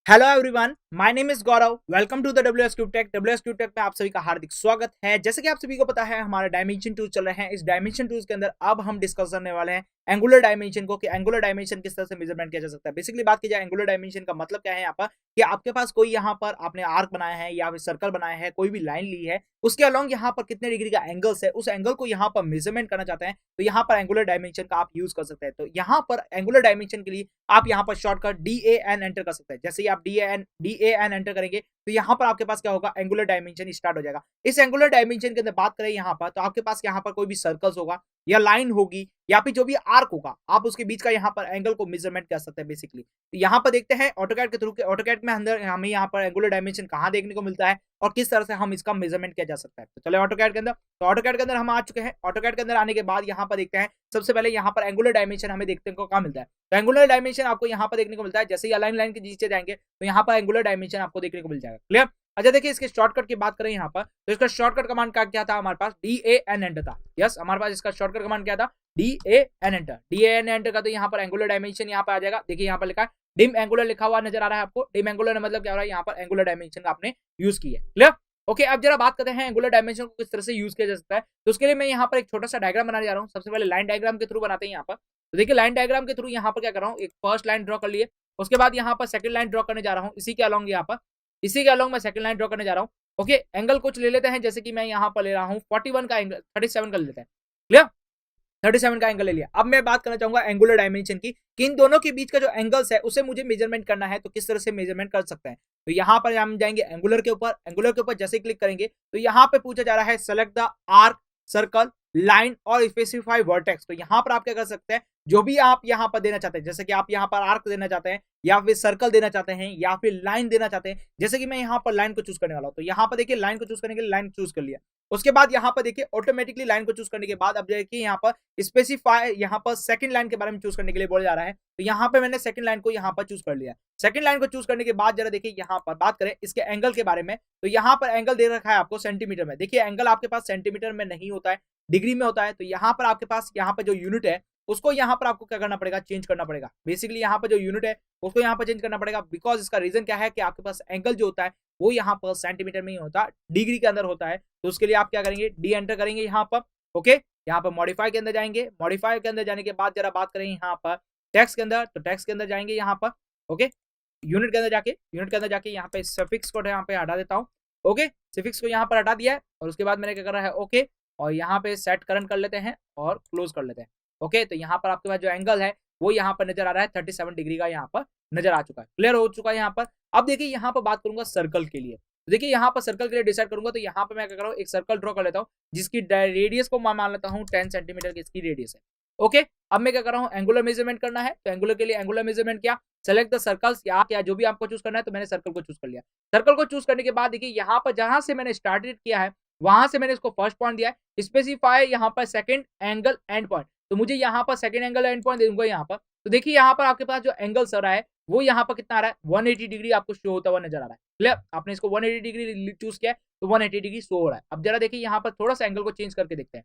Hello everyone, my name is Gaurav. Welcome to the WS cube tech. WS cube tech में आप सभी का हार्दिक स्वागत है। जैसे कि आप सभी को पता है, हमारे डायमेंशन टूल चल रहे हैं। इस डायमेंशन टूल्स के अंदर अब हम डिस्कस करने वाले हैं एंगुलर डायमेंशन को, कि एंगुलर डायमेंशन किस तरह से मेजरमेंट किया जा सकता है। बेसिकली बात की जाए एंगुलर डायमेंशन का मतलब क्या है यहाँ पर, कि आपके पास कोई यहाँ पर आपने आर्क बनाया है या फिर सर्कल बनाया है, कोई भी लाइन ली है, उसके अलॉन्ग यहाँ पर कितने डिग्री का एंगल्स है, उस एंगल को यहाँ पर मेजरमेंट करना चाहते हैं, तो यहाँ पर एंगुलर डायमेंशन का आप यूज कर सकते हैं। तो यहाँ पर एंगुलर डायमेंशन के लिए आप यहाँ पर शॉर्टकट DAN एंटर कर सकते हैं। जैसे ही आप DAN एंटर करेंगे तो यहाँ पर आपके पास क्या होगा, एंगुलर डायमेंशन स्टार्ट हो जाएगा। इस एंगुलर डायमेंशन के अंदर बात करें यहाँ पर, तो आपके पास यहाँ पर कोई भी सर्कल्स होगा या लाइन होगी या फिर जो भी आर्क होगा, आप उसके बीच का यहाँ पर एंगल को मेजरमेंट कर सकते हैं बेसिकली। तो यहाँ पर देखते हैं ऑटोकैड के थ्रू, ऑटोकैड में अंदर हमें यहाँ पर एंगुलर डायमेंशन कहाँ देखने को मिलता है और किस तरह से हम इसका मेजरमेंट किया जा सकता है। तो चले ऑटोकैड के अंदर। तो ऑटोकैड के अंदर हम आ चुके हैं। ऑटोकैड के अंदर आने के बाद यहाँ पर देखते हैं, सबसे पहले यहाँ पर एंगुलर डायमेंशन हमें देखने को कहाँ मिलता है। तो एंगुलर डायमेंशन आपको यहाँ पर देखने को मिलता है, जैसे ही अलाइन लाइन के नीचे जाएंगे तो यहाँ पर एंगुलर डायमेंशन आपको देखने को मिल जाएगा। क्लियर। अच्छा देखिए, इसके शॉर्टकट की बात करें यहाँ पर, तो इसका शॉर्टकट कमांड का क्या था, हमारे पास DAN एंटर था। यस, हमारे पास इसका शॉर्टकट कमांड क्या था, DAN एंटर। DAN एंटर का तो यहाँ पर एंगुलर डायमेंशन यहाँ पर आ जाएगा। देखिए यहाँ पर लिखा है डिम एंगुलर लिखा हुआ नजर आ रहा है आपको। डिम एंगुलर मतलब क्या हो रहा है, यहाँ पर एंगुलर डायमेंशन का आपने यूज किया है। क्लियर। ओके, अब जरा बात करते हैं एंगुलर डायमेंशन को किस तरह से यूज किया जा सकता है। तो उसके लिए मैं यहाँ पर एक छोटा सा डायग्राम बनाने जा रहा हूँ। सबसे पहले लाइन डायग्राम के थ्रू बनाते हैं यहाँ पर। तो देखिए लाइन डायग्राम के थ्रू यहाँ पर क्या कर रहा हूँ, एक फर्स्ट लाइन ड्रॉ कर लिए, उसके बाद यहाँ पर सेकंड लाइन ड्रॉ करने जा रहा हूँ। इसी के अलॉन्ग यहाँ पर, इसी के अलॉन्ग मैं सेकंड लाइन ड्रॉ करने जा रहा हूँ। ओके, एंगल कुछ ले लेते हैं, जैसे कि मैं यहाँ पर ले रहा हूँ 41 का एंगल, 37 कर लेते हैं। क्लियर। 37 का एंगल ले लिया। अब मैं बात करना चाहूंगा एंगुलर डायमेंशन की, कि इन दोनों के बीच का जो एंगल्स है उसे मुझे मेजरमेंट करना है, तो किस तरह से मेजरमेंट कर सकते हैं। तो यहाँ पर हम जाएंगे एंगुलर के ऊपर। एंगुलर के ऊपर जैसे क्लिक करेंगे तो यहाँ पे पूछा जा रहा है select the arc, circle, line और स्पेसिफाई वर्टेक्स। तो यहाँ पर आप क्या कर सकते हैं, जो भी आप यहाँ पर देना चाहते हैं, जैसे कि आप यहाँ पर आर्क देना चाहते हैं या फिर सर्कल देना चाहते हैं या फिर लाइन देना चाहते हैं। जैसे कि मैं यहाँ पर लाइन को चूज करने वाला हूँ, तो यहाँ पर देखिए लाइन को चूज करने के लिए लाइन चूज कर लिया। उसके बाद यहाँ पर देखिए ऑटोमेटिकली लाइन को चूज करने के बाद अब देखिए यहाँ पर स्पेसिफाई, यहाँ पर सेकंड लाइन के बारे में चूज करने के लिए बोला जा रहा है। तो यहाँ पे मैंने सेकंड लाइन को यहाँ पर चूज कर लिया। सेकंड लाइन को चूज करने के बाद जरा देखिए यहाँ पर बात करें इसके एंगल के बारे में, तो यहाँ पर एंगल दे रखा है आपको सेंटीमीटर में। देखिए एंगल आपके पास सेंटीमीटर में नहीं होता है, डिग्री में होता है। तो यहाँ पर आपके पास यहाँ पर जो यूनिट है उसको यहाँ पर आपको क्या करना पड़ेगा, चेंज करना पड़ेगा। बेसिकली यहाँ पर जो यूनिट है उसको यहाँ पर चेंज करना पड़ेगा, बिकॉज इसका रीजन क्या है कि आपके पास एंगल जो होता है वो यहाँ पर सेंटीमीटर में ही होता है, डिग्री के अंदर होता है। तो उसके लिए आप क्या करेंगे, डी एंटर करेंगे यहाँ पर। ओके, यहाँ पर मॉडिफाई के अंदर जाएंगे। मॉडिफाई के अंदर जाने के बाद जरा बात करें यहाँ पर टेक्स्ट के अंदर, तो टेक्स्ट के अंदर जाएंगे यहाँ पर। ओके, यूनिट के अंदर जाके, यूनिट के अंदर जाके यहाँ पे सफिक्स को यहाँ पे हटा देता हूँ। ओके, सफिक्स को यहाँ पर हटा दिया है और उसके बाद मैंने क्या कर रहा है, ओके, और यहाँ पे सेट करंट कर लेते हैं और क्लोज कर लेते हैं। ओके, तो यहाँ पर आपके पास जो एंगल है वो यहाँ पर नजर आ रहा है 37 डिग्री का, यहाँ पर नजर आ चुका है। क्लियर हो चुका है यहाँ पर। अब देखिए यहाँ पर बात करूंगा सर्कल के लिए। तो देखिए यहाँ पर सर्कल के लिए डिसाइड करूंगा, तो यहाँ पर मैं क्या कर रहा हूँ, एक सर्कल ड्रॉ कर लेता हूँ जिसकी रेडियस को मैं मान लेता हूँ 10 सेंटीमीटर की इसकी रेडियस है। ओके, अब मैं क्या कर रहा हूँ, एंगुलर मेजरमेंट करना है। तो एंगुलर के लिए एंगुलर मेजरमेंट क्या, सेलेक्ट द सर्कल्स, या जो भी आपको चूज करना है। तो मैंने सर्कल को चूज कर लिया। सर्कल को चूज करने के बाद देखिए यहाँ पर जहां से मैंने स्टार्टेड किया है वहां से मैंने इसको फर्स्ट पॉइंट दिया है। स्पेसिफाई यहाँ पर सेकंड एंगल एंड पॉइंट, तो मुझे यहाँ पर सेकंड एंगल एंड पॉइंट दे दूंगा यहाँ पर। तो देखिए यहाँ पर आपके पास जो एंगल सर रहा है वो यहाँ पर कितना आ रहा है, 180 डिग्री आपको शो होता हुआ नजर आ रहा है। क्लियर, आपने इसको 180 डिग्री चूज किया है तो 180 डिग्री शो हो रहा है। अब जरा देखिए यहाँ पर थोड़ा सा एंगल को चेंज करके देखते हैं।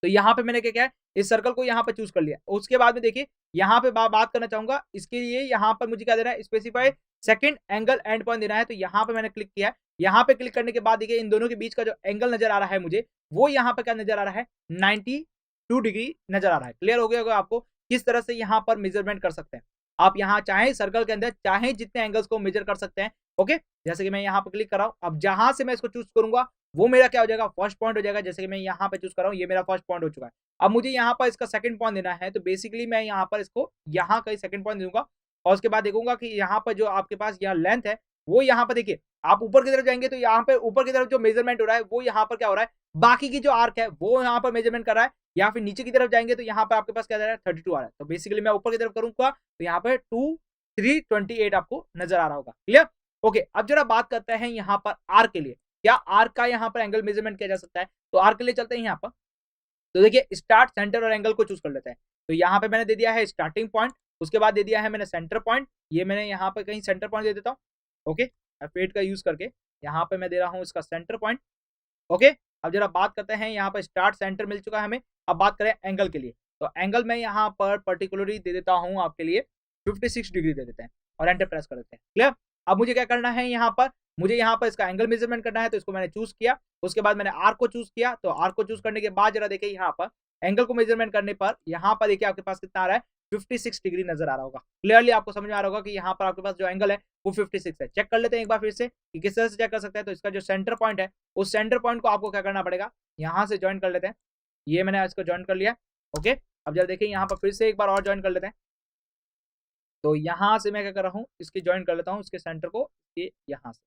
तो यहाँ पे मैंने क्या किया है, इस सर्कल को यहाँ पे चूज कर लिया। उसके बाद में देखिए यहाँ पे बात करना चाहूंगा, इसके लिए यहाँ पर मुझे क्या देना है, specify second angle and point देना है। तो यहाँ पे मैंने क्लिक किया। यहाँ पे क्लिक करने के बाद देखिए इन दोनों के बीच का जो एंगल नजर आ रहा है मुझे, वो यहाँ पे क्या नजर आ रहा है, 92 डिग्री नजर आ रहा है। क्लियर हो गया होगा आपको किस तरह से यहाँ पर मेजरमेंट कर सकते हैं। आप यहाँ चाहे सर्कल के अंदर चाहे जितने एंगल्स को मेजर कर सकते हैं। ओके, जैसे कि मैं यहाँ पर क्लिक कर रहा हूँ, अब जहां से मैं इसको चूज करूंगा वो मेरा क्या हो जाएगा, फर्स्ट पॉइंट हो जाएगा। जैसे कि मैं यहाँ पे चूज कर रहा हूँ, ये मेरा फर्स्ट पॉइंट हो चुका है। अब मुझे यहाँ पर इसका सेकंड पॉइंट देना है, तो बेसिकली मैं यहाँ पर इसको यहाँ कहीं सेकंड पॉइंट दूंगा और उसके बाद देखूंगा कि यहाँ पर जो आपके पास यहाँ लेंथ है वो यहाँ पर देखिए, आप ऊपर की तरफ जाएंगे तो यहाँ पे ऊपर की तरफ जो मेजरमेंट हो रहा है वो यहाँ पर क्या हो रहा है, बाकी की जो आर्क है वो यहाँ पर मेजरमेंट कर रहा है। या फिर नीचे की तरफ जाएंगे तो यहाँ पर आपके पास क्या आ रहा है, 32 आ रहा है। तो बेसिकली मैं ऊपर की तरफ करूंगा तो यहाँ पे 2328 आपको नजर आ रहा होगा। क्लियर। ओके, अब जरा बात करते हैं यहाँ पर आर्क के लिए, क्या आर्क का यहाँ पर एंगल मेजरमेंट किया जा सकता है। तो आर्क के लिए चलते हैं यहाँ पर। तो देखिए स्टार्ट, सेंटर और एंगल को चूज कर लेते हैं। तो यहाँ पे मैंने दे दिया है स्टार्टिंग पॉइंट, उसके बाद दे दिया है मैंने सेंटर पॉइंट। ये मैंने यहाँ पे कहीं सेंटर पॉइंट दे देता हूँ। ओके, F8 का यूज करके यहाँ पे मैं दे रहा हूँ इसका सेंटर पॉइंट। ओके, अब जरा बात करते हैं, यहाँ पर स्टार्ट सेंटर मिल चुका है हमें। अब बात करें एंगल के लिए, तो एंगल मैं यहाँ पर पर्टिकुलरली दे देता हूँ आपके लिए 56 डिग्री दे देते हैं और एंटर प्रेस कर देते हैं। क्लियर। अब मुझे क्या करना है यहाँ पर, मुझे यहाँ पर इसका एंगल मेजरमेंट करना है, तो इसको मैंने चूज किया। उसके बाद मैंने आर्क को चूज किया, तो आर्क को चूज करने के बाद जरा देखिए यहाँ पर एंगल को मेजरमेंट करने पर यहाँ पर देखिए आपके पास कितना आ रहा है, 56 डिग्री नजर आ रहा होगा। क्लियरली आपको समझ में आ रहा होगा कि यहाँ पर आपके पास जो एंगल है वो 56 है। चेक कर लेते हैं एक बार फिर से कि किस तरह से चेक कर सकते हैं। तो इसका जो सेंटर पॉइंट है, उस सेंटर पॉइंट को आपको क्या करना पड़ेगा, यहाँ से ज्वाइन कर लेते हैं। ये मैंने इसको ज्वाइन कर लिया। ओके, अब जरा देखिए यहाँ पर फिर से एक बार और ज्वाइन कर लेते हैं। तो यहाँ से मैं क्या कर रहा हूँ, इसकी ज्वाइन कर लेता हूँ इसके सेंटर को, ये यहाँ से।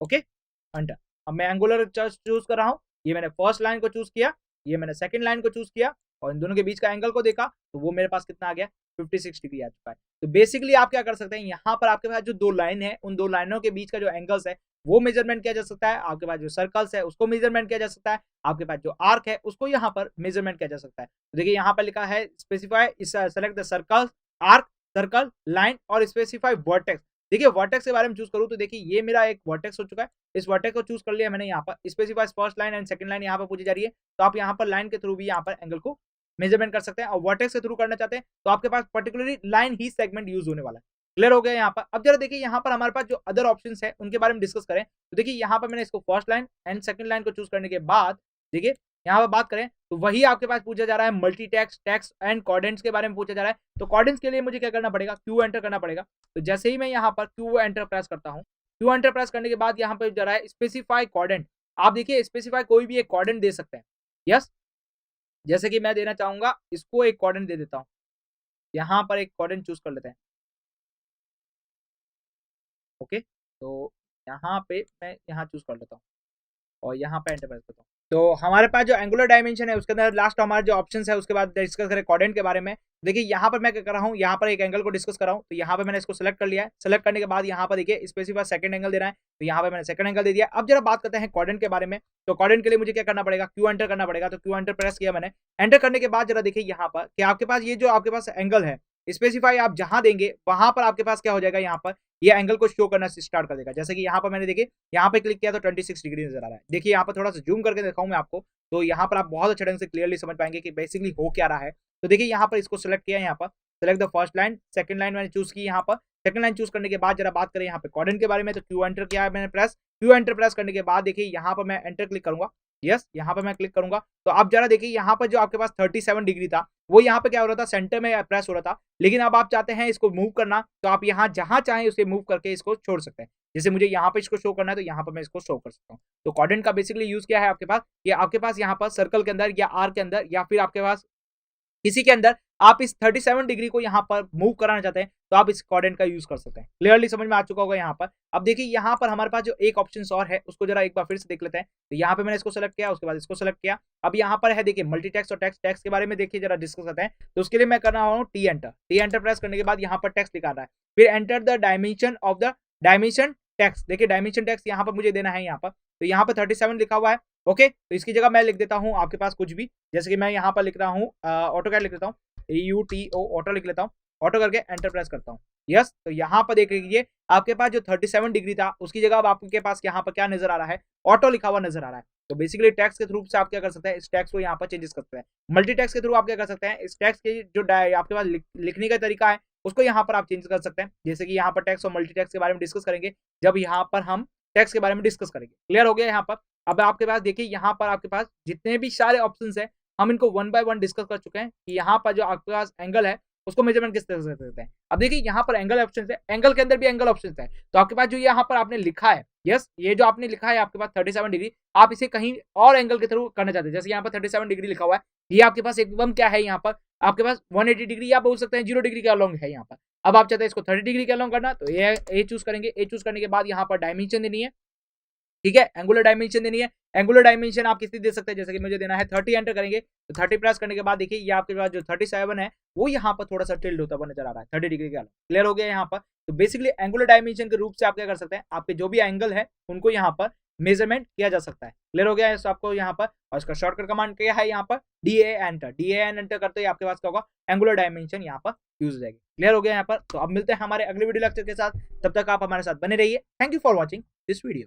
Okay, enter. अब मैं एंगुलर चूज कर रहा हूँ। ये मैंने फर्स्ट लाइन को चूज किया, ये मैंने सेकंड लाइन को चूज किया, और इन दोनों के बीच का एंगल को देखा तो वो मेरे पास कितना आ गया, 56 डिग्री आ चुका है। तो बेसिकली आप क्या कर सकते हैं, यहाँ पर आपके पास जो दो लाइन है, उन दो लाइनों के बीच का जो एंगल्स है वो मेजरमेंट किया जा सकता है। आपके पास जो सर्कल्स है उसको मेजरमेंट किया जा सकता है। आपके पास जो आर्क है उसको यहाँ पर मेजरमेंट किया जा सकता है। तो देखिए यहाँ पर लिखा है specify select the circle, arc, circle, line और स्पेसिफाई वर्टेक्स। देखिए वर्टेक्स के बारे में चूज करूँ तो देखिए ये मेरा एक वर्टेक्स हो चुका है। इस वर्टेक्स को चूज कर लिया मैंने। यहाँ पर specify first line and second line यहाँ पर पूछी जा रही है, तो आप यहाँ पर लाइन के थ्रू भी यहाँ पर एंगल को मेजरमेंट कर सकते हैं। और वर्टेक्स के थ्रू करना चाहते हैं तो आपके पास पर्टिकुलरली लाइन ही सेगमेंट यूज होने वाला है। क्लियर हो गया यहाँ पर। अब जरा देखिए यहाँ पर हमारे पास जो अदर ऑप्शंस है उनके बारे में डिस्कस करें तो देखिए यहाँ पर मैंने इसको first line and second line को चूज करने के बाद देखिए यहाँ पर बात करें तो वही आपके पास पूछा जा रहा है multi text, text and coordinates के बारे में पूछा जा रहा है। तो कोऑर्डिनेट्स के लिए मुझे क्या करना पड़ेगा, क्यू एंटर करना पड़ेगा। तो जैसे ही मैं यहाँ पर क्यू एंटर प्रेस करता हूँ, क्यू एंटर प्रेस करने के बाद यहाँ पर जा रहा है स्पेसिफाई कोऑर्डिनेट। आप देखिए स्पेसिफाई कोई भी एक कोऑर्डिनेट दे सकते हैं। यस, जैसे कि मैं देना चाहूंगा इसको एक कोऑर्डिनेट दे देता हूँ। यहाँ पर एक कोऑर्डिनेट चूज कर लेते हैं। ओके, तो यहाँ पे मैं यहाँ चूज कर लेता हूँ और यहाँ पे एंटर प्रेस करता हूँ। तो हमारे पास जो एंगुलर डायमेंशन है उसके अंदर लास्ट हमारे जो ऑप्शंस है उसके बाद डिस्कस करें कोऑर्डिनेट के बारे में। देखिए यहाँ पर मैं क्या कर रहा हूँ, यहाँ पर एक एंगल को डिस्कस कर रहा हूँ। तो यहाँ पे मैंने इसको सेलेक्ट कर लिया है। सेलेक्ट करने के बाद यहाँ पर देखिए स्पेसिफाई सेकंड एंगल देना है, तो यहाँ पे मैंने सेकंड एंगल दे दिया। अब जरा बात करते हैं कोऑर्डिनेट के बारे में। तो कोऑर्डिनेट के लिए मुझे क्या करना पड़ेगा, क्यू एंटर करना पड़ेगा। तो क्यू एंटर प्रेस किया मैंने। एंटर करने के बाद जरा देखिए यहाँ पर कि आपके पास ये जो आपके पास एंगल है स्पेसिफाई आप जहां देंगे वहां पर आपके पास क्या हो जाएगा, यहाँ पर ये एंगल को शो करना स्टार्ट कर देगा। जैसे कि यहाँ पर मैंने देखिए यहाँ पे क्लिक किया तो 26 डिग्री नजर आ रहा है। देखिए यहाँ पर थोड़ा सा जूम करके दिखाऊं मैं आपको, तो यहाँ पर आप बहुत अच्छे ढंग से क्लियरली समझ पाएंगे कि बेसिकली हो क्या रहा है। तो देखिए यहाँ पर इसको सिलेक्ट किया, यहाँ पर select the first line, second line मैंने चूज की। यहाँ पर सेकंड लाइन चूज करने के बाद जरा बात करें यहाँ पे कोऑर्डिनेट के बारे में, तो क्यू एंटर किया है मैंने प्रेस। क्यू एंटर प्रेस करने के बाद देखिए यहाँ पर मैं एंटर क्लिक करूंगा। यस, यहाँ पर मैं क्लिक करूंगा तो अब जरा देखिए यहाँ पर जो आपके पास 37 डिग्री था वो यहाँ पे क्या हो रहा था, सेंटर में प्रेस हो रहा था। लेकिन अब आप चाहते हैं इसको मूव करना, तो आप यहाँ जहां चाहें उसे मूव करके इसको छोड़ सकते हैं। जैसे मुझे यहाँ पे इसको शो करना है तो यहाँ पर मैं इसको शो कर सकता हूँ। तो कोऑर्डिनेट का बेसिकली यूज क्या है आपके पास, कि आपके पास यहाँ पर सर्कल के अंदर या आर्क के अंदर या फिर आपके पास किसी के अंदर आप इस 37 डिग्री को यहाँ पर मूव कराना चाहते हैं तो आप इस कोऑर्डिनेट का यूज कर सकते हैं। क्लियरली समझ में आ चुका होगा यहाँ पर। अब देखिए यहाँ पर हमारे पास जो एक ऑप्शन और है उसको जरा एक बार फिर से देख लेते हैं। तो यहाँ पे मैंने इसको सेलेक्ट किया, उसके बाद इसको सेलेक्ट किया। अब यहाँ पर है देखिए मल्टी टेक्स्ट और टेक्स्ट। टेक्स्ट के बारे में देखिए जरा डिस्कस करते हैं। तो उसके लिए मैं कर रहा हूँ T enter. T enter press करने के बाद यहाँ पर टेक्स्ट दिखा रहा है, फिर enter the dimension of the dimension text. देखिए डायमेंशन टेक्स्ट यहाँ पर मुझे देना है यहाँ पर, तो यहाँ पर 37 लिखा हुआ है। ओके, तो इसकी जगह मैं लिख देता हूँ आपके पास कुछ भी, जैसे कि मैं यहाँ पर लिख रहा हूँ ऑटोकैड लिख लेता हूँ, AUTO ऑटो लिख लेता हूँ। ऑटो करके एंटर प्रेस करता हूँ। यस, तो यहाँ पर देख लीजिए आपके पास जो 37 डिग्री था उसकी जगह अब आपके पास यहाँ पर क्या नजर आ रहा है, ऑटो लिखा हुआ नजर आ रहा है। तो बेसिकली टैक्स के थ्रू से आप क्या कर सकते हैं, इस टैक्स को यहाँ पर चेंजेस कर सकते हैं। मल्टी टैक्स के थ्रू आप क्या कर सकते हैं, इस टैक्स के जो आपके पास लिखने का तरीका है उसको यहाँ पर आप चेंज कर सकते हैं। जैसे कि यहाँ पर टैक्स और मल्टी टैक्स के बारे में डिस्कस करेंगे जब यहाँ पर हम टैक्स के बारे में डिस्कस करेंगे। क्लियर हो गया यहाँ पर। अब आपके पास देखिए यहाँ पर आपके पास जितने भी सारे ऑप्शंस है हम इनको वन बाय वन डिस्कस कर चुके हैं कि यहाँ पर जो आपके पास एंगल है उसको मेजरमेंट किस तरह से करते हैं। अब देखिए यहाँ पर एंगल ऑप्शन है, एंगल के अंदर भी एंगल ऑप्शन है। तो आपके पास जो यहाँ पर आपने लिखा है, यस, ये जो आपने लिखा है आपके पास 37 डिग्री, आप इसे कहीं और एंगल के थ्रू करना चाहते हैं। जैसे यहाँ पर 37 डिग्री लिखा हुआ है, ये आपके पास एकदम क्या है, यहाँ पर आपके पास 180 डिग्री या बोल सकते हैं 0 डिग्री का लॉन्ग है यहाँ पर। अब आप चाहते हैं इसको 30 डिग्री का लॉन्ग करना, तो ये चूज करेंगे। ए चूज करने के बाद यहाँ पर डायमेंशन देनी है, ठीक है, एंगुलर डायमेंशन देनी है। एंगुलर डायमेंशन आप कितनी दे सकते हैं, जैसे कि मुझे देना है 30। एंटर करेंगे तो 30 प्रेस करने के बाद देखिए ये आपके पास जो 37 है वो यहाँ पर थोड़ा सा टिल्ड होता हुआ नजर आ रहा है 30 डिग्री का। क्लियर हो गया यहाँ पर। तो बेसिकली एंगुलर डायमेंशन के रूप से आप क्या कर सकते हैं, आपके जो भी एंगल है उनको यहाँ पर मेजरमेंट किया जा सकता है। क्लियर हो गया है आपको यहाँ पर। और इसका शॉर्टकट कमांड क्या है यहाँ पर, DAN एंटर। DAN एंटर करते ही आपके पास क्या होगा, एंगुलर डायमेंशन यहाँ पर यूज हो जाएगी। क्लियर हो गया यहाँ पर। तो अब मिलते हैं हमारे अगले वीडियो लेक्चर के साथ, तब तक आप हमारे साथ बने रहिए। Thank you for watching this video.